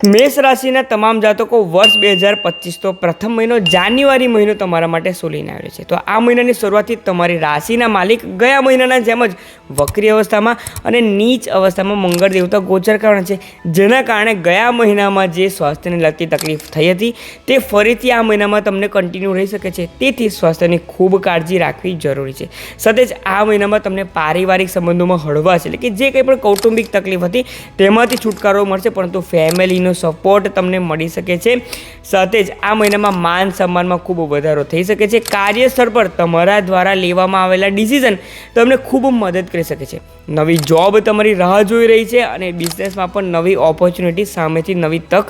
મેષ રાશિના તમામ જાતકો વર્ષ 2025 તો પ્રથમ મહિનો જાન્યુઆરી મહિનો તમારા માટે શું લઈને આવ્યો છે? તો આ મહિનાની શરૂઆતથી તમારી રાશિના માલિક ગયા મહિનાના જેમ જ વક્રી અવસ્થામાં અને નીચ અવસ્થામાં મંગળ દેવતા ગોચર કરવાના છે, જેના કારણે ગયા મહિનામાં જે સ્વાસ્થ્યને લગતી તકલીફ થઈ હતી તે ફરીથી આ મહિનામાં તમને કન્ટિન્યુ રહી શકે છે. તેથી સ્વાસ્થ્યની ખૂબ કાળજી રાખવી જરૂરી છે. સાથે જ આ મહિનામાં તમને પારિવારિક સંબંધોમાં હળવાશ એટલે કે જે કંઈ પણ કૌટુંબિક તકલીફ હતી તેમાંથી છુટકારો મળશે, પરંતુ ફેમિલીનો સપોર્ટ તમને મળી શકે છે. સાથે જ આ મહિનામાં માન સન્માનમાં ખૂબ વધારો થઈ શકે છે. કાર્યસ્થળ પર તમારા દ્વારા લેવામાં આવેલા ડિસિઝન તમને ખૂબ મદદ કરી શકે છે. નવી જોબ તમારી રાહ જોઈ રહી છે અને બિઝનેસમાં પણ નવી ઓપોર્ચ્યુનિટી સામેથી નવી તક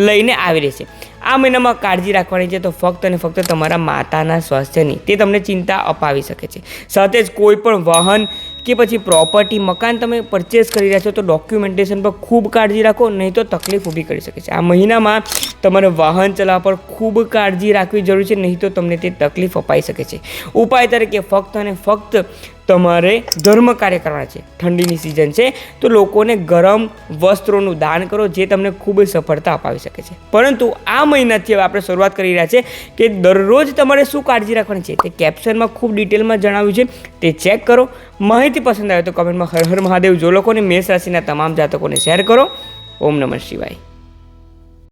લઈને આવી રહી છે. આ મહિનામાં કાળજી રાખવાની છે તો ફક્ત અને ફક્ત તમારા માતાના સ્વાસ્થ્યની, તે તમને ચિંતા અપાવી શકે છે. સાથે જ કોઈ પણ વાહન કે પછી પ્રોપર્ટી મકાન તમે પરચેસ કરી રહ્યા છો તો ડોક્યુમેન્ટેશન પર ખૂબ કાળજી રાખો, નહીં તો તકલીફ ઊભી કરી શકે છે. આ મહિનામાં તમારે વાહન ચલાવવા પર ખૂબ કાળજી રાખવી જરૂરી છે, નહીં તો તમને તે તકલીફ અપાઈ શકે છે. ઉપાય તરીકે ફક્ત અને ફક્ત તમારે ધર્મ કાર્ય કરવાના છે. ઠંડીની સિઝન છે તો લોકોને ગરમ વસ્ત્રોનું દાન કરો, જે તમને ખૂબ સફળતા અપાવી શકે છે. પરંતુ આ મહિનાથી હવે આપણે શરૂઆત કરી રહ્યા છે કે દરરોજ તમારે શું કાળજી રાખવાની છે તે કેપ્શનમાં ખૂબ ડિટેલમાં જણાવ્યું છે, તે ચેક કરો. માહિતી પસંદ આવે તો કમેન્ટમાં હર હર મહાદેવ જો લોકોને મેષ રાશિના તમામ જાતકોને શેર કરો. ઓમ નમઃ શિવાય.